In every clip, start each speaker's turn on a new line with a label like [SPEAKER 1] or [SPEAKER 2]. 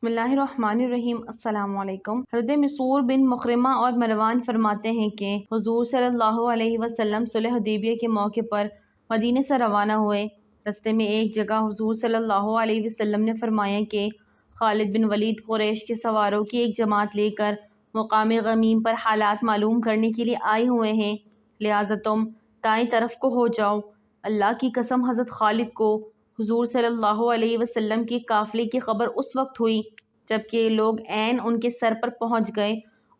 [SPEAKER 1] بسم اللہ الرحمن الرحیم۔ السلام علیکم۔ حضرت مسعود بن مخرمہ اور مروان فرماتے ہیں کہ حضور صلی اللہ علیہ وسلم صلح حدیبیہ کے موقع پر مدینے سے روانہ ہوئے۔ رستے میں ایک جگہ حضور صلی اللہ علیہ وسلم نے فرمایا کہ خالد بن ولید قریش کے سواروں کی ایک جماعت لے کر مقام غمیم پر حالات معلوم کرنے کے لیے آئے ہوئے ہیں، لہٰذا تم دائیں طرف کو ہو جاؤ۔ اللہ کی قسم حضرت خالد کو حضور صلی اللہ علیہ وسلم کے قافلے کی خبر اس وقت ہوئی جبکہ یہ لوگ عین ان کے سر پر پہنچ گئے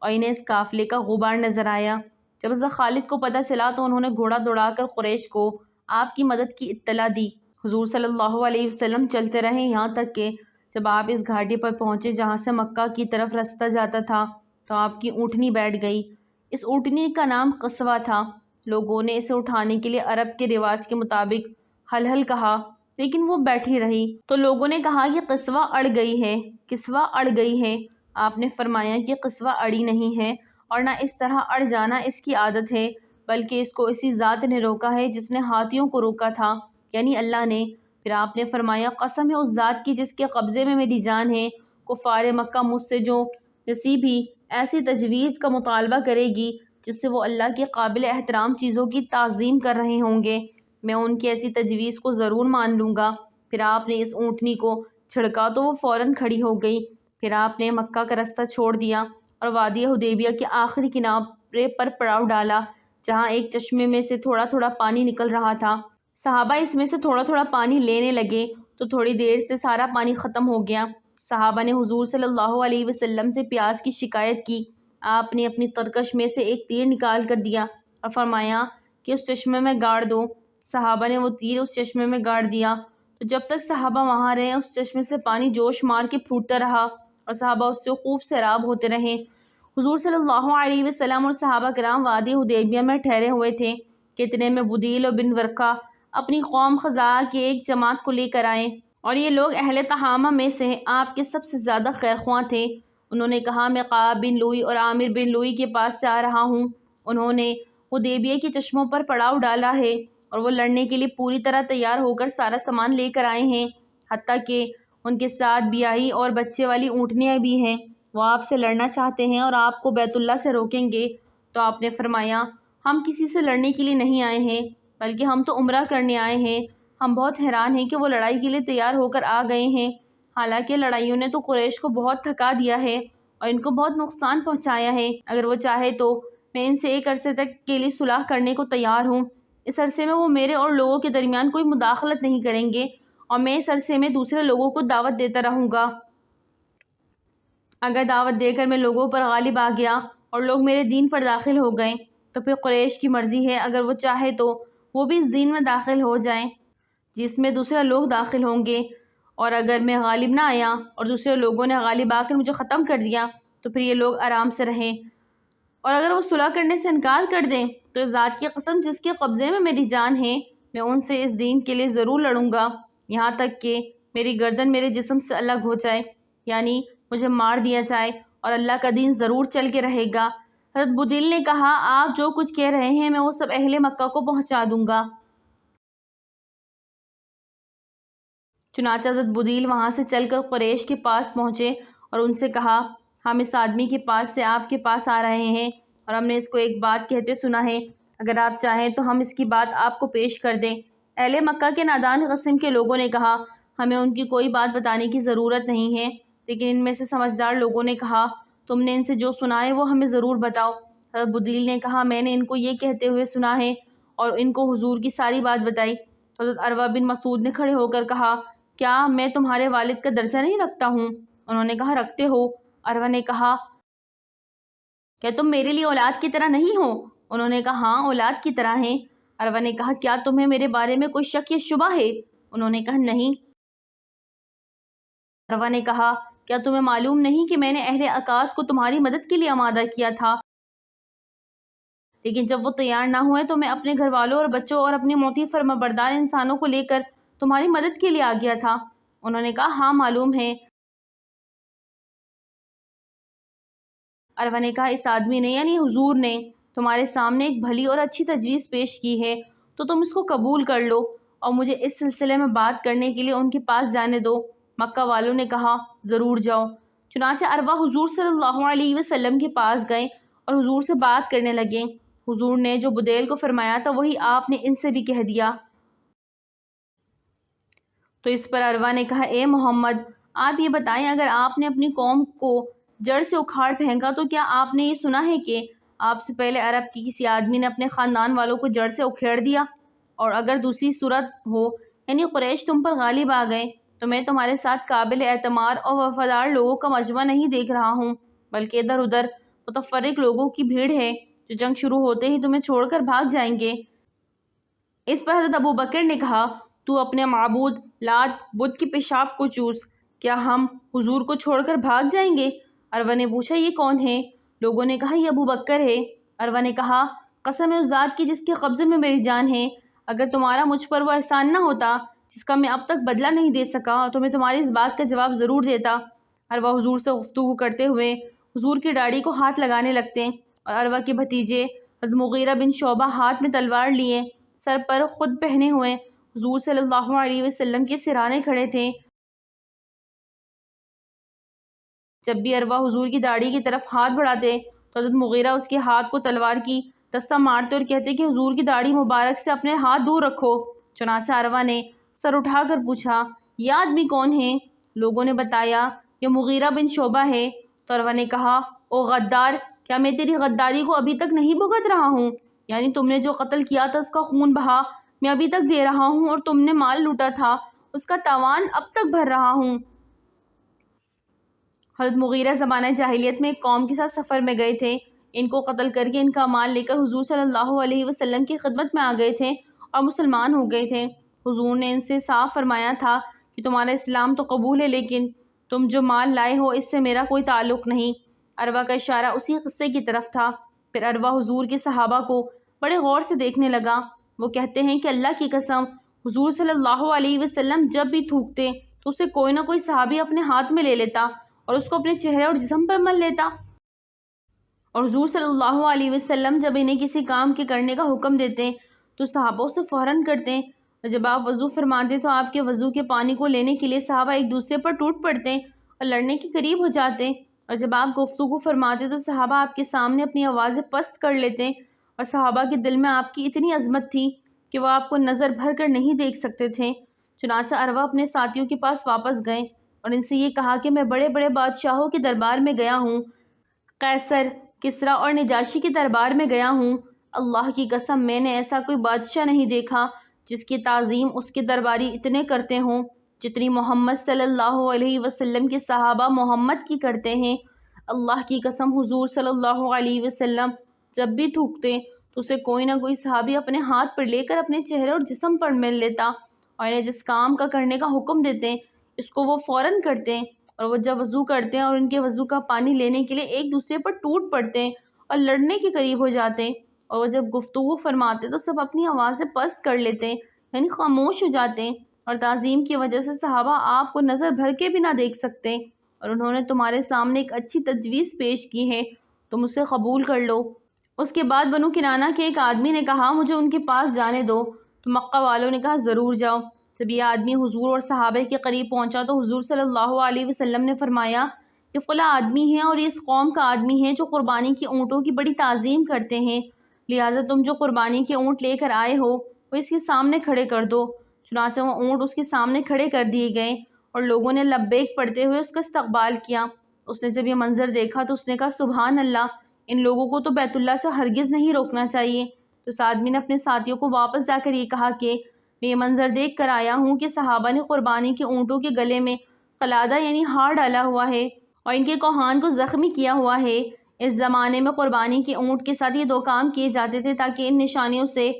[SPEAKER 1] اور انہیں اس قافلے کا غبار نظر آیا۔ جب حضرت خالد کو پتہ چلا تو انہوں نے گھوڑا دوڑا کر قریش کو آپ کی مدد کی اطلاع دی۔ حضور صلی اللہ علیہ وسلم چلتے رہے یہاں تک کہ جب آپ اس گھاٹی پر پہنچے جہاں سے مکہ کی طرف راستہ جاتا تھا تو آپ کی اونٹنی بیٹھ گئی۔ اس اونٹنی کا نام قصوہ تھا۔ لوگوں نے اسے اٹھانے کے لیے عرب کے رواج کے مطابق ہل ہل کہا، لیکن وہ بیٹھی رہی تو لوگوں نے کہا کہ قصوہ اڑ گئی ہے، قصوہ اڑ گئی ہے۔ آپ نے فرمایا کہ قصوہ اڑی نہیں ہے اور نہ اس طرح اڑ جانا اس کی عادت ہے، بلکہ اس کو اسی ذات نے روکا ہے جس نے ہاتھیوں کو روکا تھا، یعنی اللہ نے۔ پھر آپ نے فرمایا، قسم ہے اس ذات کی جس کے قبضے میں میری جان ہے، کفار مکہ مجھ سے جو کسی بھی ایسی تجویز کا مطالبہ کرے گی جس سے وہ اللہ کی قابل احترام چیزوں کی تعظیم کر رہے ہوں گے، میں ان کی ایسی تجویز کو ضرور مان لوں گا۔ پھر آپ نے اس اونٹنی کو چھڑکا تو وہ فوراً کھڑی ہو گئی۔ پھر آپ نے مکہ کا راستہ چھوڑ دیا اور وادی حدیبیہ کے آخری کنارے پر پڑاؤ ڈالا جہاں ایک چشمے میں سے تھوڑا تھوڑا پانی نکل رہا تھا۔ صحابہ اس میں سے تھوڑا تھوڑا پانی لینے لگے تو تھوڑی دیر سے سارا پانی ختم ہو گیا۔ صحابہ نے حضور صلی اللہ علیہ وسلم سے پیاس کی شکایت کی۔ آپ نے اپنی ترکش میں سے ایک تیر نکال کر دیا اور فرمایا کہ اس چشمے میں گاڑ دو۔ صحابہ نے وہ تیر اس چشمے میں گاڑ دیا تو جب تک صحابہ وہاں رہے اس چشمے سے پانی جوش مار کے پھوٹتا رہا اور صحابہ اس سے خوب سیراب ہوتے رہے۔ حضور صلی اللہ علیہ وسلم اور صحابہ کرام وادی حدیبیہ میں ٹھہرے ہوئے تھے کہ اتنے میں بدیل اور بن ورقہ اپنی قوم خزاعہ کی ایک جماعت کو لے کر آئے اور یہ لوگ اہل تہامہ میں سے آپ کے سب سے زیادہ خیرخواہ تھے۔ انہوں نے کہا، میں قعب بن لوئی اور عامر بن لوئی کے پاس سے آ رہا ہوں۔ انہوں نے حدیبیہ کے چشموں پر پڑاؤ ڈالا ہے اور وہ لڑنے کے لیے پوری طرح تیار ہو کر سارا سامان لے کر آئے ہیں، حتیٰ کہ ان کے ساتھ بیاہی اور بچے والی اونٹنیاں بھی ہیں۔ وہ آپ سے لڑنا چاہتے ہیں اور آپ کو بیت اللہ سے روکیں گے۔ تو آپ نے فرمایا، ہم کسی سے لڑنے کے لیے نہیں آئے ہیں بلکہ ہم تو عمرہ کرنے آئے ہیں۔ ہم بہت حیران ہیں کہ وہ لڑائی کے لیے تیار ہو کر آ گئے ہیں، حالانکہ لڑائیوں نے تو قریش کو بہت تھکا دیا ہے اور ان کو بہت نقصان پہنچایا ہے۔ اگر وہ چاہے تو میں ان سے ایک عرصے تک کے لیے صلح کرنے کو تیار ہوں۔ اس عرصے میں وہ میرے اور لوگوں کے درمیان کوئی مداخلت نہیں کریں گے اور میں اس عرصے میں دوسرے لوگوں کو دعوت دیتا رہوں گا۔ اگر دعوت دے کر میں لوگوں پر غالب آ گیا اور لوگ میرے دین پر داخل ہو گئے تو پھر قریش کی مرضی ہے، اگر وہ چاہے تو وہ بھی اس دین میں داخل ہو جائیں جس میں دوسرے لوگ داخل ہوں گے، اور اگر میں غالب نہ آیا اور دوسرے لوگوں نے غالب آ کر مجھے ختم کر دیا تو پھر یہ لوگ آرام سے رہیں، اور اگر وہ صلح کرنے سے انکار کر دیں تو اس ذات کی قسم جس کے قبضے میں میری جان ہے، میں ان سے اس دین کے لیے ضرور لڑوں گا یہاں تک کہ میری گردن میرے جسم سے الگ ہو جائے، یعنی مجھے مار دیا جائے، اور اللہ کا دین ضرور چل کے رہے گا۔ حضرت بدیل نے کہا، آپ جو کچھ کہہ رہے ہیں میں وہ سب اہل مکہ کو پہنچا دوں گا۔ چنانچہ حضرت بدیل وہاں سے چل کر قریش کے پاس پہنچے اور ان سے کہا، ہم اس آدمی کے پاس سے آپ کے پاس آ رہے ہیں اور ہم نے اس کو ایک بات کہتے سنا ہے، اگر آپ چاہیں تو ہم اس کی بات آپ کو پیش کر دیں۔ اہل مکہ کے نادان قسم کے لوگوں نے کہا، ہمیں ان کی کوئی بات بتانے کی ضرورت نہیں ہے، لیکن ان میں سے سمجھدار لوگوں نے کہا، تم نے ان سے جو سنا ہے وہ ہمیں ضرور بتاؤ۔ حضرت بدیل نے کہا، میں نے ان کو یہ کہتے ہوئے سنا ہے اور ان کو حضور کی ساری بات بتائی۔ حضرت عروہ بن مسعود نے کھڑے ہو کر کہا، کیا میں تمہارے والد کا درجہ نہیں رکھتا ہوں؟ انہوں نے کہا، رکھتے ہو۔ عروہ نے کہا، کیا تم میرے لیے اولاد کی طرح نہیں ہو؟ انہوں نے کہا، ہاں اولاد کی طرح ہیں۔ عروہ نے کہا، کیا تمہیں میرے بارے میں کوئی شک یا شبہ ہے؟ انہوں نے کہا، نہیں۔ عروہ نے کہا، کیا تمہیں معلوم نہیں کہ میں نے اہل اکاس کو تمہاری مدد کے لیے آمادہ کیا تھا، لیکن جب وہ تیار نہ ہوئے تو میں اپنے گھر والوں اور بچوں اور اپنے موتی فرما بردار انسانوں کو لے کر تمہاری مدد کے لیے آ گیا تھا؟ انہوں نے کہا، ہاں معلوم ہے۔ عروہ نے کہا، اس آدمی نے یعنی حضور نے تمہارے سامنے ایک بھلی اور اچھی تجویز پیش کی ہے تو تم اس کو قبول کر لو اور مجھے اس سلسلے میں بات کرنے کے لیے ان کے پاس جانے دو۔ مکہ والوں نے کہا ضرور جاؤ۔ چنانچہ عروہ حضور صلی اللہ علیہ وسلم کے پاس گئے اور حضور سے بات کرنے لگے۔ حضور نے جو بدیل کو فرمایا تھا وہی آپ نے ان سے بھی کہہ دیا۔ تو اس پر عروہ نے کہا اے محمد، آپ یہ بتائیں اگر آپ نے اپنی قوم کو جڑ سے اکھاڑ پھینکا تو کیا آپ نے یہ سنا ہے کہ آپ سے پہلے عرب کی کسی آدمی نے اپنے خاندان والوں کو جڑ سے اکھیڑ دیا؟ اور اگر دوسری صورت ہو یعنی قریش تم پر غالب آ گئے تو میں تمہارے ساتھ قابل اعتماد اور وفادار لوگوں کا مجمع نہیں دیکھ رہا ہوں، بلکہ ادھر ادھر متفرق لوگوں کی بھیڑ ہے جو جنگ شروع ہوتے ہی تمہیں چھوڑ کر بھاگ جائیں گے۔ اس پر حضرت ابو بکر نے کہا تو اپنے معبود لات بت کی پیشاب کو چوس، کیا ہم حضور کو چھوڑ کر بھاگ جائیں گے؟ عروہ نے پوچھا یہ کون ہے؟ لوگوں نے کہا یہ ابو بکر ہے۔ عروہ نے کہا قسم ہے اس ذات کی جس کے قبضے میں میری جان ہے، اگر تمہارا مجھ پر وہ احسان نہ ہوتا جس کا میں اب تک بدلہ نہیں دے سکا تو میں تمہاری اس بات کا جواب ضرور دیتا۔ عروہ حضور سے گفتگو کرتے ہوئے حضور کی داڑھی کو ہاتھ لگانے لگتے اور عروہ کے بھتیجے حضرت مغیرہ بن شعبہ ہاتھ میں تلوار لیے سر پر خود پہنے ہوئے حضور صلی اللہ علیہ وسلم کے سرانے کھڑے تھے۔ جب بھی عروہ حضور کی داڑھی کی طرف ہاتھ بڑھاتے تو حضرت مغیرہ اس کے ہاتھ کو تلوار کی دستہ مارتے اور کہتے کہ حضور کی داڑھی مبارک سے اپنے ہاتھ دور رکھو۔ چنانچہ عروہ نے سر اٹھا کر پوچھا یہ آدمی کون ہے؟ لوگوں نے بتایا یہ مغیرہ بن شعبہ ہے۔ تو عروہ نے کہا او غدار، کیا میں تیری غداری کو ابھی تک نہیں بھگت رہا ہوں؟ یعنی تم نے جو قتل کیا تھا اس کا خون بہا میں ابھی تک دے رہا ہوں، اور تم نے مال لوٹا تھا اس کا تاوان اب تک بھر رہا ہوں۔ حضرت مغیرہ زمانہ جاہلیت میں ایک قوم کے ساتھ سفر میں گئے تھے، ان کو قتل کر کے ان کا مال لے کر حضور صلی اللہ علیہ وسلم کی خدمت میں آ گئے تھے اور مسلمان ہو گئے تھے۔ حضور نے ان سے صاف فرمایا تھا کہ تمہارا اسلام تو قبول ہے لیکن تم جو مال لائے ہو اس سے میرا کوئی تعلق نہیں۔ عروہ کا اشارہ اسی قصے کی طرف تھا۔ پھر عروہ حضور کے صحابہ کو بڑے غور سے دیکھنے لگا۔ وہ کہتے ہیں کہ اللہ کی قسم حضور صلی اللہ علیہ وسلم جب بھی تھوکتے تو اسے کوئی نہ کوئی صحابی اپنے ہاتھ میں لے لیتا اور اس کو اپنے چہرے اور جسم پر مل لیتا، اور حضور صلی اللہ علیہ وسلم جب انہیں کسی کام کے کرنے کا حکم دیتے تو صحابہ اسے فوراً کرتے، اور جب آپ وضو فرماتے تو آپ کے وضو کے پانی کو لینے کے لیے صحابہ ایک دوسرے پر ٹوٹ پڑتے اور لڑنے کے قریب ہو جاتے، اور جب آپ گفتگو فرماتے تو صحابہ آپ کے سامنے اپنی آوازیں پست کر لیتے، اور صحابہ کے دل میں آپ کی اتنی عظمت تھی کہ وہ آپ کو نظر بھر کر نہیں دیکھ سکتے تھے۔ چنانچہ عروہ اپنے ساتھیوں کے پاس واپس گئے اور ان سے یہ کہا کہ میں بڑے بڑے بادشاہوں کے دربار میں گیا ہوں، قیصر، کسریٰ اور نجاشی کے دربار میں گیا ہوں، اللہ کی قسم میں نے ایسا کوئی بادشاہ نہیں دیکھا جس کی تعظیم اس کے درباری اتنے کرتے ہوں جتنی محمد صلی اللہ علیہ وسلم کے صحابہ محمد کی کرتے ہیں۔ اللہ کی قسم حضور صلی اللہ علیہ وسلم جب بھی تھوکتے تو اسے کوئی نہ کوئی صحابی اپنے ہاتھ پر لے کر اپنے چہرے اور جسم پر مل لیتا، اور انہیں جس کام کا کرنے کا حکم دیتے اس کو وہ فوراً کرتے، اور وہ جب وضو کرتے اور ان کے وضو کا پانی لینے کے لیے ایک دوسرے پر ٹوٹ پڑتے اور لڑنے کے قریب ہو جاتے، اور وہ جب گفتگو فرماتے تو سب اپنی آوازیں پست کر لیتے یعنی خاموش ہو جاتے، اور تعظیم کی وجہ سے صحابہ آپ کو نظر بھر کے بھی نہ دیکھ سکتے، اور انہوں نے تمہارے سامنے ایک اچھی تجویز پیش کی ہے، تم اسے قبول کر لو۔ اس کے بعد بنو کنانہ کے ایک آدمی نے کہا مجھے ان کے پاس جانے دو، تو مکہ والوں نے کہا ضرور جاؤ۔ جب یہ آدمی حضور اور صحابہ کے قریب پہنچا تو حضور صلی اللہ علیہ وسلم نے فرمایا کہ فلاں آدمی ہے اور یہ اس قوم کا آدمی ہے جو قربانی کے اونٹوں کی بڑی تعظیم کرتے ہیں، لہٰذا تم جو قربانی کے اونٹ لے کر آئے ہو وہ اس کے سامنے کھڑے کر دو۔ چنانچہ وہ اونٹ اس کے سامنے کھڑے کر دیے گئے اور لوگوں نے لبیک پڑھتے ہوئے اس کا استقبال کیا۔ اس نے جب یہ منظر دیکھا تو اس نے کہا سبحان اللہ، ان لوگوں کو تو بیت اللہ سے ہرگز نہیں روکنا چاہیے۔ تو اس آدمی نے اپنے ساتھیوں کو واپس جا کر یہ کہا کہ میں یہ منظر دیکھ کر آیا ہوں کہ صحابہ نے قربانی کے اونٹوں کے گلے میں قلادہ یعنی ہار ڈالا ہوا ہے اور ان کے کوہان کو زخمی کیا ہوا ہے۔ اس زمانے میں قربانی کے اونٹ کے ساتھ یہ دو کام کیے جاتے تھے تاکہ ان نشانیوں سے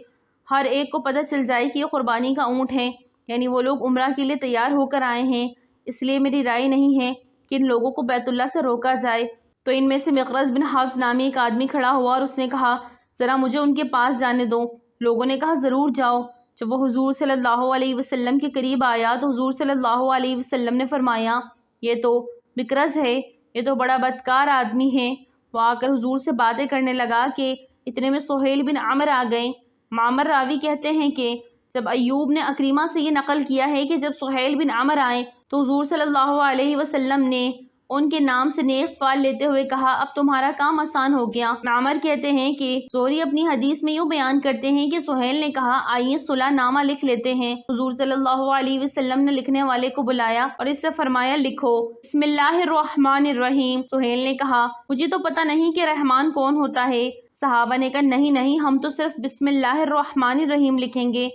[SPEAKER 1] ہر ایک کو پتہ چل جائے کہ یہ قربانی کا اونٹ ہے، یعنی وہ لوگ عمرہ کے لیے تیار ہو کر آئے ہیں، اس لیے میری رائے نہیں ہے کہ ان لوگوں کو بیت اللہ سے روکا جائے۔ تو ان میں سے مقرظ بن حفص نامی ایک آدمی کھڑا ہوا اور اس نے کہا ذرا مجھے ان کے پاس جانے دو۔ لوگوں نے کہا ضرور جاؤ۔ جب وہ حضور صلی اللہ علیہ وسلم کے قریب آیا تو حضور صلی اللہ علیہ وسلم نے فرمایا یہ تو مقرظ ہے، یہ تو بڑا بدکار آدمی ہے۔ وہ آ کر حضور سے باتیں کرنے لگا کہ اتنے میں سہیل بن عمر آ گئے۔ معمر راوی کہتے ہیں کہ جب ایوب نے اکریمہ سے یہ نقل کیا ہے کہ جب سہیل بن عمر آئے تو حضور صلی اللہ علیہ وسلم نے ان کے نام سے نیک فال لیتے ہوئے کہا اب تمہارا کام آسان ہو گیا۔ معمر کہتے ہیں کہ زہری اپنی حدیث میں یوں بیان کرتے ہیں کہ سہیل نے کہا آئیے صلح نامہ لکھ لیتے ہیں۔ حضور صلی اللہ علیہ وسلم نے لکھنے والے کو بلایا اور اس سے فرمایا لکھو بسم اللہ الرحمن الرحیم۔ سہیل نے کہا مجھے تو پتہ نہیں کہ رحمان کون ہوتا ہے۔ صحابہ نے کہا نہیں ہم تو صرف بسم اللہ الرحمن الرحیم لکھیں گے۔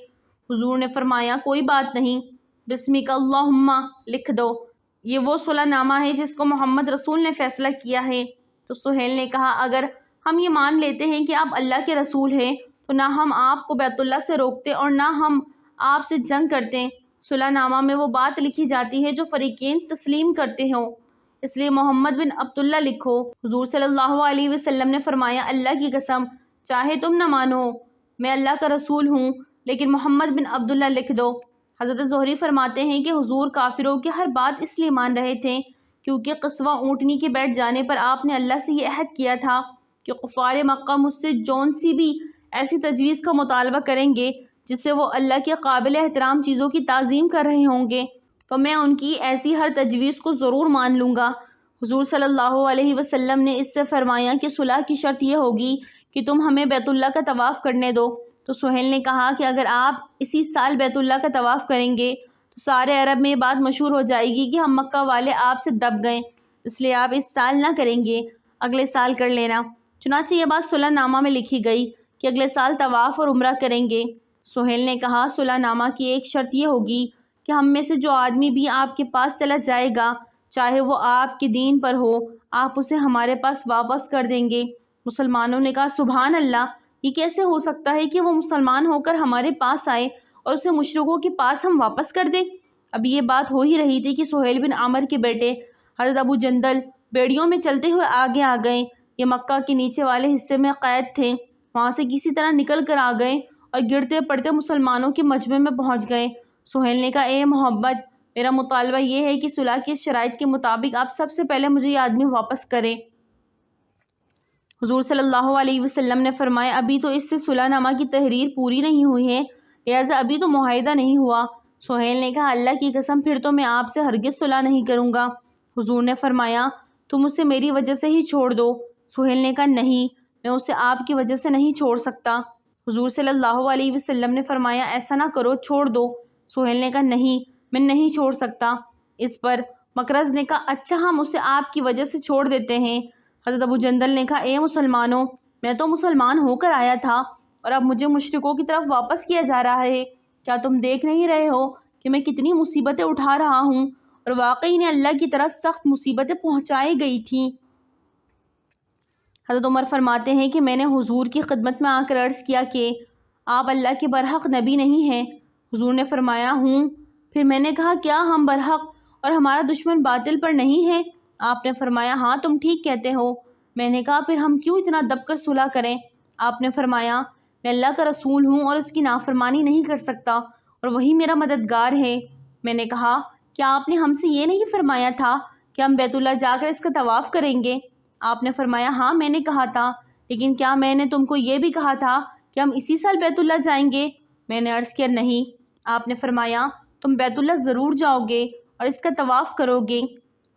[SPEAKER 1] حضور نے فرمایا کوئی بات نہیں، بسمک اللہم لکھ دو، یہ وہ صلح نامہ ہے جس کو محمد رسول نے فیصلہ کیا ہے۔ تو سہیل نے کہا اگر ہم یہ مان لیتے ہیں کہ آپ اللہ کے رسول ہیں تو نہ ہم آپ کو بیت اللہ سے روکتے اور نہ ہم آپ سے جنگ کرتے۔ صلح نامہ میں وہ بات لکھی جاتی ہے جو فریقین تسلیم کرتے ہوں، اس لیے محمد بن عبداللہ لکھو۔ حضور صلی اللہ علیہ وسلم نے فرمایا اللہ کی قسم چاہے تم نہ مانو میں اللہ کا رسول ہوں لیکن محمد بن عبداللہ لکھ دو۔ حضرت زہری فرماتے ہیں کہ حضور کافروں کی ہر بات اس لیے مان رہے تھے کیونکہ قصوہ اونٹنی کے بیٹھ جانے پر آپ نے اللہ سے یہ عہد کیا تھا کہ کفار مکہ مجھ سے جون سی بھی ایسی تجویز کا مطالبہ کریں گے جس سے وہ اللہ کے قابل احترام چیزوں کی تعظیم کر رہے ہوں گے تو میں ان کی ایسی ہر تجویز کو ضرور مان لوں گا۔ حضور صلی اللہ علیہ وسلم نے اس سے فرمایا کہ صلح کی شرط یہ ہوگی کہ تم ہمیں بیت اللہ کا طواف کرنے دو۔ تو سہیل نے کہا کہ اگر آپ اسی سال بیت اللہ کا طواف کریں گے تو سارے عرب میں یہ بات مشہور ہو جائے گی کہ ہم مکہ والے آپ سے دب گئے، اس لیے آپ اس سال نہ کریں گے، اگلے سال کر لینا۔ چنانچہ یہ بات صلح نامہ میں لکھی گئی کہ اگلے سال طواف اور عمرہ کریں گے۔ سہیل نے کہا صلح نامہ کی ایک شرط یہ ہوگی کہ ہم میں سے جو آدمی بھی آپ کے پاس چلا جائے گا چاہے وہ آپ کے دین پر ہو آپ اسے ہمارے پاس واپس کر دیں گے۔ مسلمانوں نے کہا سبحان اللہ، یہ کیسے ہو سکتا ہے کہ وہ مسلمان ہو کر ہمارے پاس آئے اور اسے مشرکوں کے پاس ہم واپس کر دیں۔ اب یہ بات ہو ہی رہی تھی کہ سہیل بن عمر کے بیٹے حضرت ابو جندل بیڑیوں میں چلتے ہوئے آگے آ گئے۔ یہ مکہ کے نیچے والے حصے میں قید تھے، وہاں سے کسی طرح نکل کر آ گئے اور گرتے پڑتے مسلمانوں کے مجمع میں پہنچ گئے۔ سہیل نے کہا اے محبت میرا مطالبہ یہ ہے کہ صلح کی شرائط کے مطابق آپ سب سے پہلے مجھے یہ آدمی واپس کریں۔ حضور صلی اللہ علیہ وسلم نے فرمایا ابھی تو اس سے صلح نامہ کی تحریر پوری نہیں ہوئی ہے لہٰذا ابھی تو معاہدہ نہیں ہوا۔ سہیل نے کہا اللہ کی قسم پھر تو میں آپ سے ہرگز صلح نہیں کروں گا۔ حضور نے فرمایا تم اسے میری وجہ سے ہی چھوڑ دو۔ سہیل نے کہا نہیں میں اسے آپ کی وجہ سے نہیں چھوڑ سکتا۔ حضور صلی اللہ علیہ وسلم نے فرمایا ایسا نہ کرو چھوڑ دو۔ سہیل نے کہا نہیں میں نہیں چھوڑ سکتا۔ اس پر مکرز نے کہا اچھا ہم اسے آپ کی وجہ سے چھوڑ دیتے ہیں۔ حضرت ابو جندل نے کہا اے مسلمانوں میں تو مسلمان ہو کر آیا تھا اور اب مجھے مشرکوں کی طرف واپس کیا جا رہا ہے، کیا تم دیکھ نہیں رہے ہو کہ میں کتنی مصیبتیں اٹھا رہا ہوں؟ اور واقعی نے اللہ کی طرف سخت مصیبتیں پہنچائی گئی تھیں۔ حضرت عمر فرماتے ہیں کہ میں نے حضور کی خدمت میں آ کر عرض کیا کہ آپ اللہ کے برحق نبی نہیں ہیں؟ حضور نے فرمایا ہوں۔ پھر میں نے کہا کیا ہم برحق اور ہمارا دشمن باطل پر نہیں ہے؟ آپ نے فرمایا ہاں تم ٹھیک کہتے ہو۔ میں نے کہا پھر ہم کیوں اتنا دب کر صلح کریں؟ آپ نے فرمایا میں اللہ کا رسول ہوں اور اس کی نافرمانی نہیں کر سکتا اور وہی میرا مددگار ہے۔ میں نے کہا کیا آپ نے ہم سے یہ نہیں فرمایا تھا کہ ہم بیت اللہ جا کر اس کا طواف کریں گے؟ آپ نے فرمایا ہاں میں نے کہا تھا، لیکن کیا میں نے تم کو یہ بھی کہا تھا کہ ہم اسی سال بیت اللہ جائیں گے؟ میں نے عرض کیا نہیں۔ آپ نے فرمایا تم بیت اللہ ضرور جاؤ گے اور اس کا طواف کرو گے۔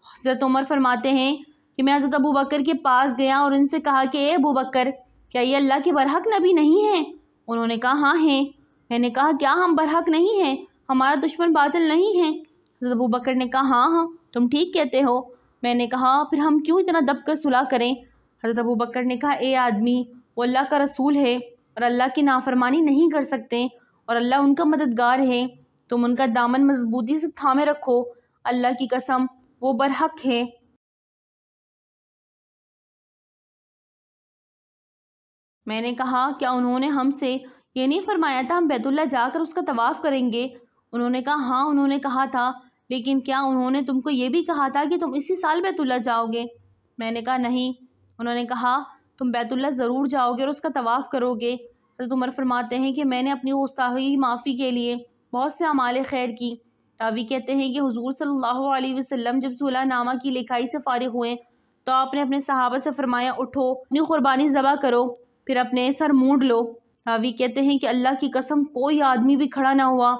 [SPEAKER 1] حضرت عمر فرماتے ہیں کہ میں حضرت ابو بکر کے پاس گیا اور ان سے کہا کہ اے ابو بکر کیا یہ اللہ کے برحق نبی نہیں ہیں؟ انہوں نے کہا ہاں ہیں۔ میں نے کہا کیا ہم برحق نہیں ہیں؟ ہمارا دشمن باطل نہیں ہے؟ حضرت ابو بکر نے کہا ہاں تم ٹھیک کہتے ہو۔ میں نے کہا پھر ہم کیوں اتنا دب کر صلح کریں؟ حضرت ابو بکر نے کہا اے آدمی وہ اللہ کا رسول ہے اور اللہ کی نافرمانی نہیں کر سکتے اور اللہ ان کا مددگار ہے، تم ان کا دامن مضبوطی سے تھامے رکھو، اللہ کی قسم وہ برحق ہے۔ میں نے کہا کیا انہوں نے ہم سے یہ نہیں فرمایا تھا ہم بیت اللہ جا کر اس کا طواف کریں گے؟ انہوں نے کہا ہاں انہوں نے کہا تھا، لیکن کیا انہوں نے تم کو یہ بھی کہا تھا کہ تم اسی سال بیت اللہ جاؤ گے؟ میں نے کہا نہیں۔ انہوں نے کہا تم بیت اللہ ضرور جاؤ گے اور اس کا طواف کرو گے۔ حضرت عمر فرماتے ہیں کہ میں نے اپنی گستاخی معافی کے لیے بہت سے اعمال خیر کی۔ راوی کہتے ہیں کہ حضور صلی اللہ علیہ وسلم جب صلح نامہ کی لکھائی سے فارغ ہوئے تو آپ نے اپنے صحابہ سے فرمایا اٹھو اپنی قربانی ذبح کرو پھر اپنے سر مونڈ لو۔ راوی کہتے ہیں کہ اللہ کی قسم کوئی آدمی بھی کھڑا نہ ہوا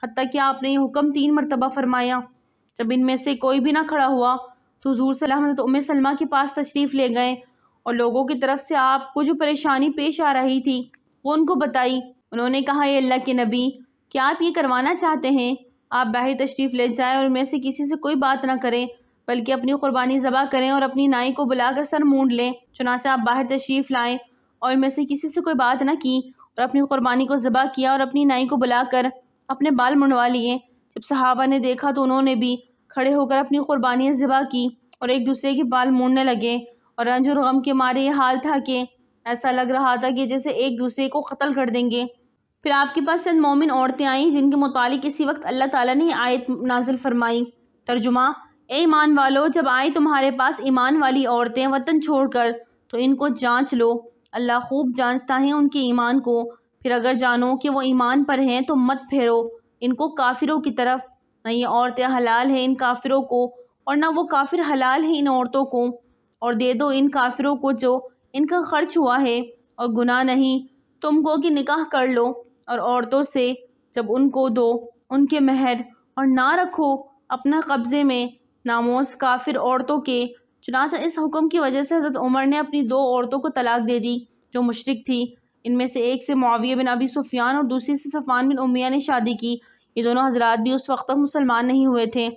[SPEAKER 1] حتیٰ کہ آپ نے یہ حکم 3 مرتبہ فرمایا۔ جب ان میں سے کوئی بھی نہ کھڑا ہوا تو حضور صلی اللہ علیہ وسلم ام سلمہ کے پاس تشریف لے گئے اور لوگوں کی طرف سے آپ کو جو پریشانی پیش آ رہی تھی وہ ان کو بتائی۔ انہوں نے کہا، اے اللہ کے نبی، کیا آپ یہ کروانا چاہتے ہیں؟ آپ باہر تشریف لے جائیں اور ان میں سے کسی سے کوئی بات نہ کریں بلکہ اپنی قربانی ذبح کریں اور اپنی نائی کو بلا کر سر مونڈ لیں۔ چنانچہ آپ باہر تشریف لائیں اور ان میں سے کسی سے کوئی بات نہ کی اور اپنی قربانی کو ذبح کیا اور اپنی نائی کو بلا کر اپنے بال منڈوا لیے۔ جب صحابہ نے دیکھا تو انہوں نے بھی کھڑے ہو کر اپنی قربانیاں ذبح کی اور ایک دوسرے کے بال مونڈنے لگے، اور رنج اور غم کے مارے یہ حال تھا کہ ایسا لگ رہا تھا کہ جیسے ایک دوسرے کو قتل کر دیں گے۔ پھر آپ کے پاس چند مومن عورتیں آئیں جن کے متعلق اسی وقت اللہ تعالیٰ نے یہ آیت نازل فرمائی۔ ترجمہ: اے ایمان والو، جب آئیں تمہارے پاس ایمان والی عورتیں وطن چھوڑ کر تو ان کو جانچ لو، اللہ خوب جانچتا ہے ان کے ایمان کو، پھر اگر جانو کہ وہ ایمان پر ہیں تو مت پھیرو ان کو کافروں کی طرف، نہ یہ عورتیں حلال ہیں ان کافروں کو اور نہ وہ کافر حلال ہیں ان عورتوں کو، اور دے دو ان کافروں کو جو ان کا خرچ ہوا ہے، اور گناہ نہیں تم کو کہ نکاح کر لو اور عورتوں سے جب ان کو دو ان کے مہر، اور نہ رکھو اپنا قبضے میں ناموس کافر عورتوں کے۔ چنانچہ اس حکم کی وجہ سے حضرت عمر نے اپنی 2 عورتوں کو طلاق دے دی جو مشرک تھی۔ ان میں سے ایک سے معاویہ بن ابی سفیان اور دوسری سے صفوان بن امیہ نے شادی کی۔ یہ دونوں حضرات بھی اس وقت تک مسلمان نہیں ہوئے تھے۔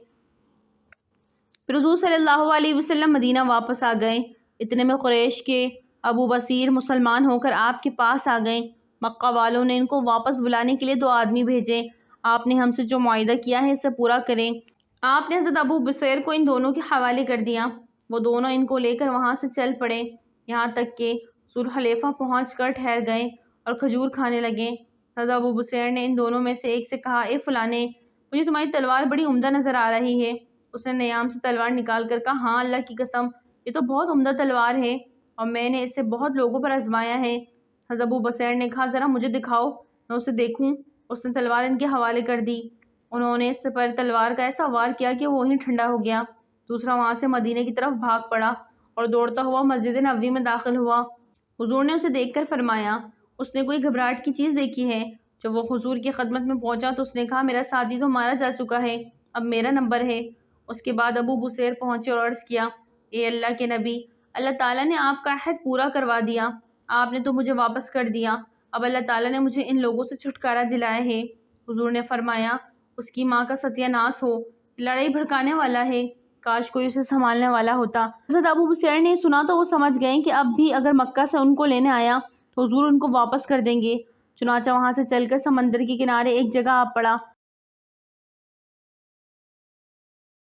[SPEAKER 1] پھر حضور صلی اللہ علیہ وسلم مدینہ واپس آ گئے۔ اتنے میں قریش کے ابو بصیر مسلمان ہو کر آپ کے پاس آ گئے۔ مکہ والوں نے ان کو واپس بلانے کے لیے 2 آدمی بھیجے۔ آپ نے ہم سے جو معاہدہ کیا ہے اسے پورا کریں۔ آپ نے حضرت ابو بصیر کو ان دونوں کے حوالے کر دیا۔ وہ دونوں ان کو لے کر وہاں سے چل پڑے، یہاں تک کہ ذوالحلیفہ پہنچ کر ٹھہر گئے اور کھجور کھانے لگے۔ حضرت ابو بصیر نے ان دونوں میں سے ایک سے کہا، اے فلانے، مجھے تمہاری تلوار بڑی عمدہ نظر آ رہی ہے۔ اس نے نیام سے تلوار نکال کر کہا، ہاں اللہ کی قسم، یہ تو بہت عمدہ تلوار ہے اور میں نے اسے بہت لوگوں پر آزمایا ہے۔ حضرت ابو بصیر نے کہا، ذرا مجھے دکھاؤ، میں اسے دیکھوں۔ اس نے تلوار ان کے حوالے کر دی۔ انہوں نے اس پر تلوار کا ایسا وار کیا کہ وہ وہیں ٹھنڈا ہو گیا۔ دوسرا وہاں سے مدینے کی طرف بھاگ پڑا اور دوڑتا ہوا مسجد نبوی میں داخل ہوا۔ حضور نے اسے دیکھ کر فرمایا، اس نے کوئی گھبراہٹ کی چیز دیکھی ہے؟ جب وہ حضور کی خدمت میں پہنچا تو اس نے کہا، میرا ساتھی تو مارا جا چکا ہے، اب میرا نمبر ہے۔ اس کے بعد ابو بصیر پہنچے اور عرض کیا، اے اللہ کے نبی، اللہ تعالیٰ نے آپ کا عہد پورا کروا دیا، آپ نے تو مجھے واپس کر دیا، اب اللہ تعالیٰ نے مجھے ان لوگوں سے چھٹکارا دلایا ہے۔ حضور نے فرمایا، اس کی ماں کا ستیہ ناس ہو، لڑائی بھڑکانے والا ہے، کاش کوئی اسے سنبھالنے والا ہوتا۔ حضرت ابو بصیر نے سنا تو وہ سمجھ گئے کہ اب بھی اگر مکہ سے ان کو لینے آیا تو حضور ان کو واپس کر دیں گے۔ چنانچہ وہاں سے چل کر سمندر کے کنارے ایک جگہ آ پڑا۔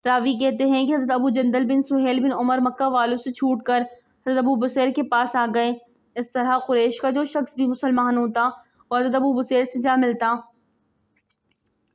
[SPEAKER 1] راوی کہتے ہیں کہ حضرت ابو جندل بن سہیل بن عمر مکہ والوں سے چھوٹ کر حضرت ابو بصیر کے پاس آ گئے۔ اس طرح قریش کا جو شخص بھی مسلمان ہوتا اور حضرت ابو بصیر سے جا ملتا۔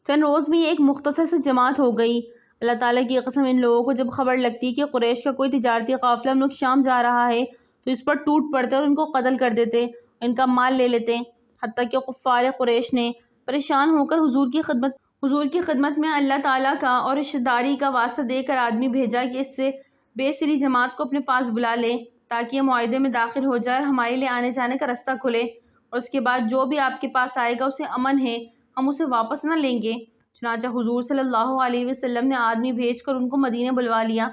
[SPEAKER 1] چند روز میں یہ ایک مختصر سے جماعت ہو گئی۔ اللہ تعالیٰ کی قسم، ان لوگوں کو جب خبر لگتی کہ قریش کا کوئی تجارتی قافلہ ملک شام جا رہا ہے تو اس پر ٹوٹ پڑتے اور ان کو قتل کر دیتے، ان کا مال لے لیتے، حتیٰ کہ کفار قریش نے پریشان ہو کر حضور کی خدمت میں اللہ تعالیٰ کا اور رشتہ داری کا واسطہ دے کر آدمی بھیجا کہ اس سے بے سری جماعت کو اپنے پاس بلا لے تاکہ یہ معاہدے میں داخل ہو جائے اور ہمارے لیے آنے جانے کا رستہ کھلے، اور اس کے بعد جو بھی آپ کے پاس آئے گا اسے امن ہے، ہم اسے واپس نہ لیں گے۔ چنانچہ حضور صلی اللہ علیہ وسلم نے آدمی بھیج کر ان کو مدینے بلوا لیا۔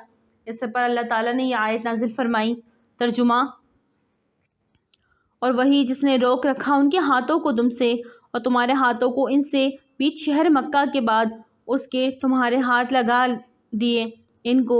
[SPEAKER 1] اس پر اللہ تعالیٰ نے یہ آیت نازل فرمائی۔ ترجمہ: اور وہی جس نے روک رکھا ان کے ہاتھوں کو تم سے اور تمہارے ہاتھوں کو ان سے بیچ شہر مکہ کے بعد اس کے تمہارے ہاتھ لگا دیے ان کو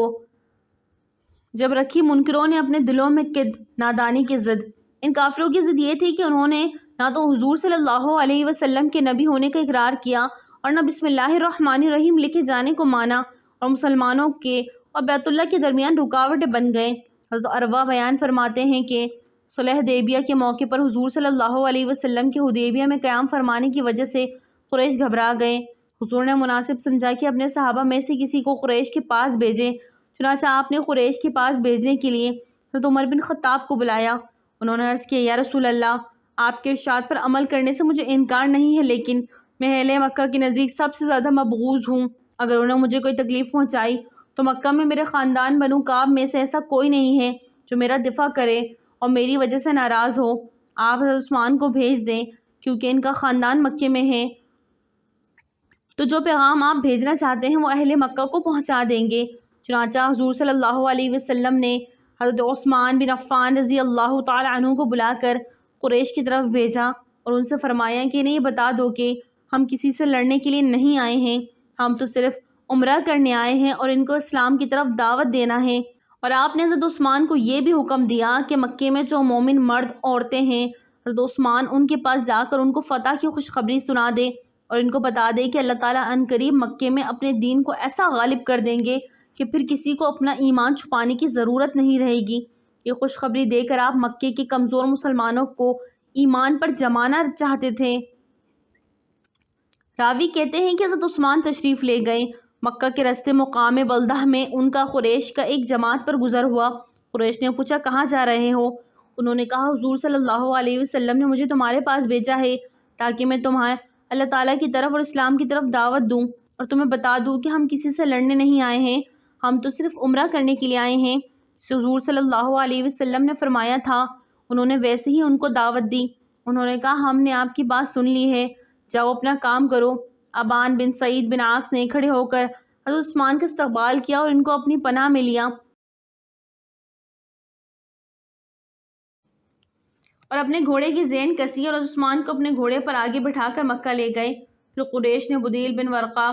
[SPEAKER 1] جب رکھی منکروں نے اپنے دلوں میں قد نادانی کی ضد۔ ان کافروں کی ضد یہ تھی کہ انہوں نے نہ تو حضور صلی اللہ علیہ وسلم کے نبی ہونے کا اقرار کیا اور نہ بسم اللہ الرحمن الرحیم لکھے جانے کو مانا، اور مسلمانوں کے اور بیت اللہ کے درمیان رکاوٹیں بن گئے۔ حضرت عروہ بیان فرماتے ہیں کہ صلح حدیبیہ کے موقع پر حضور صلی اللہ علیہ وسلم کے حدیبیہ میں قیام فرمانے کی وجہ سے قریش گھبرا گئے۔ حضور نے مناسب سمجھا کہ اپنے صحابہ میں سے کسی کو قریش کے پاس بھیجے۔ چنانچہ آپ نے قریش کے پاس بھیجنے کے لیے حضرت عمر بن خطاب کو بلایا۔ انہوں نے عرض کیا، یا رسول اللہ، آپ کے ارشاد پر عمل کرنے سے مجھے انکار نہیں ہے، لیکن میں اہل مکہ کے نزدیک سب سے زیادہ مبغوض ہوں۔ اگر انہوں نے مجھے کوئی تکلیف پہنچائی تو مکہ میں میرے خاندان بنو کعب میں سے ایسا کوئی نہیں ہے جو میرا دفاع کرے اور میری وجہ سے ناراض ہو۔ آپ حضرت عثمان کو بھیج دیں کیونکہ ان کا خاندان مکے میں ہے، تو جو پیغام آپ بھیجنا چاہتے ہیں وہ اہل مکہ کو پہنچا دیں گے۔ چنانچہ حضور صلی اللہ علیہ وسلم نے حضرت عثمان بن عفان رضی اللہ تعالی عنہ کو بلا کر قریش کی طرف بھیجا اور ان سے فرمایا کہ انہیں یہ بتا دو کہ ہم کسی سے لڑنے کے لیے نہیں آئے ہیں، ہم تو صرف عمرہ کرنے آئے ہیں اور ان کو اسلام کی طرف دعوت دینا ہے۔ اور آپ نے حضرت عثمان کو یہ بھی حکم دیا کہ مکے میں جو مومن مرد عورتیں ہیں، حضرت عثمان ان کے پاس جا کر ان کو فتح کی خوشخبری سنا دے اور ان کو بتا دے کہ اللہ تعالیٰ عنقریب قریب مکے میں اپنے دین کو ایسا غالب کر دیں گے کہ پھر کسی کو اپنا ایمان چھپانے کی ضرورت نہیں رہے گی۔ یہ خوشخبری دے کر آپ مکے کے کمزور مسلمانوں کو ایمان پر جمانا چاہتے تھے۔ راوی کہتے ہیں کہ حضرت عثمان تشریف لے گئے۔ مکہ کے راستے مقام بلدہ میں ان کا قریش کا ایک جماعت پر گزر ہوا۔ قریش نے پوچھا کہاں جا رہے ہو؟ انہوں نے کہا حضور صلی اللہ علیہ وسلم نے مجھے تمہارے پاس بھیجا ہے تاکہ میں تمہیں اللہ تعالیٰ کی طرف اور اسلام کی طرف دعوت دوں اور تمہیں بتا دوں کہ ہم کسی سے لڑنے نہیں آئے ہیں، ہم تو صرف عمرہ کرنے کے لیے آئے ہیں۔ حضور صلی اللہ علیہ وسلم نے فرمایا تھا۔ انہوں نے ویسے ہی ان کو دعوت دی۔ انہوں نے کہا ہم نے آپ کی بات سن لی ہے، جاؤ اپنا کام کرو۔ ابان بن سعید بن عاص نے کھڑے ہو کر حضرت عثمان کا استقبال کیا اور ان کو اپنی پناہ میں لیا اور اپنے گھوڑے کی زین کسی اور عثمان کو اپنے گھوڑے پر آگے بٹھا کر مکہ لے گئے۔ پھر قریش نے بدیل بن ورقہ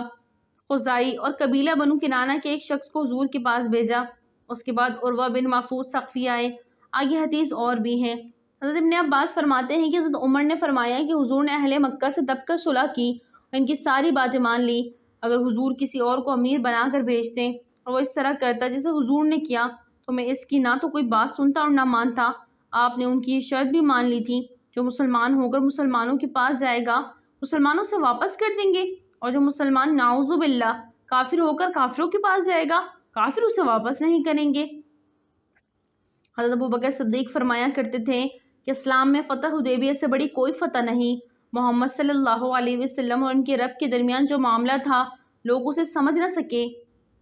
[SPEAKER 1] خزائی اور قبیلہ بنو کنانہ کے ایک شخص کو حضور کے پاس بھیجا۔ اس کے بعد عروہ بن مسعود ثقفی آئے۔ آگے حدیث اور بھی ہیں۔ حضرت ابن عباس فرماتے ہیں کہ حضرت عمر نے فرمایا کہ حضور نے اہل مکہ سے دب کر صلح کی اور ان کی ساری باتیں مان لی۔ اگر حضور کسی اور کو امیر بنا کر بھیجتے اور وہ اس طرح کرتا جیسے حضور نے کیا تو میں اس کی نہ تو کوئی بات سنتا اور نہ مانتا۔ آپ نے ان کی یہ شرط بھی مان لی تھی، جو مسلمان ہو کر مسلمانوں کے پاس جائے گا مسلمانوں سے واپس کر دیں گے، اور جو مسلمان نعوذ باللہ کافر ہو کر کافروں کے پاس جائے گا کافر اسے واپس نہیں کریں گے۔ حضرت ابوبکر صدیق فرمایا کرتے تھے کہ اسلام میں فتح حدیبیہ سے بڑی کوئی فتح نہیں۔ محمد صلی اللہ علیہ وسلم اور ان کے رب کے درمیان جو معاملہ تھا لوگ اسے سمجھ نہ سکے۔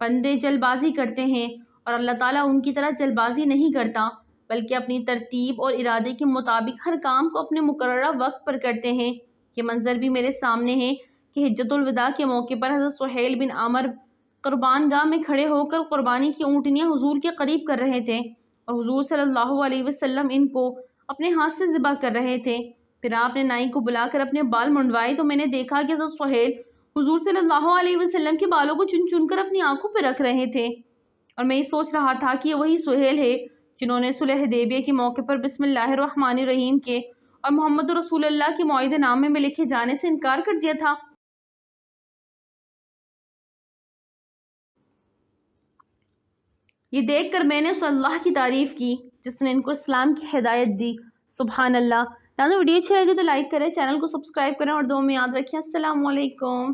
[SPEAKER 1] بندے جلد بازی کرتے ہیں اور اللہ تعالیٰ ان کی طرح جلد بازی نہیں کرتا، بلکہ اپنی ترتیب اور ارادے کے مطابق ہر کام کو اپنے مقررہ وقت پر کرتے ہیں۔ یہ منظر بھی میرے سامنے ہے کہ حجۃ الوداع کے موقع پر حضرت سہیل بن عمر قربان گاہ میں کھڑے ہو کر قربانی کی اونٹنیاں حضور کے قریب کر رہے تھے اور حضور صلی اللہ علیہ وسلم ان کو اپنے ہاتھ سے ذبح کر رہے تھے۔ پھر آپ نے نائی کو بلا کر اپنے بال منڈوائے تو میں نے دیکھا کہ حضرت سہیل حضور صلی اللہ علیہ وسلم کے بالوں کو چن چن کر اپنی آنکھوں پہ رکھ رہے تھے، اور میں یہ سوچ رہا تھا کہ یہ وہی سہیل ہے جنہوں نے صلح حدیبیہ کے موقع پر بسم اللہ الرحمن الرحیم کے اور محمد رسول اللہ کے معاہدہ نامے میں لکھے جانے سے انکار کر دیا تھا۔ یہ دیکھ کر میں نے اس اللہ کی تعریف کی جس نے ان کو اسلام کی ہدایت دی۔ سبحان اللہ۔ ویڈیو اچھی لگے تو لائک کریں، چینل کو سبسکرائب کریں اور دعا میں یاد رکھیں۔ السلام علیکم۔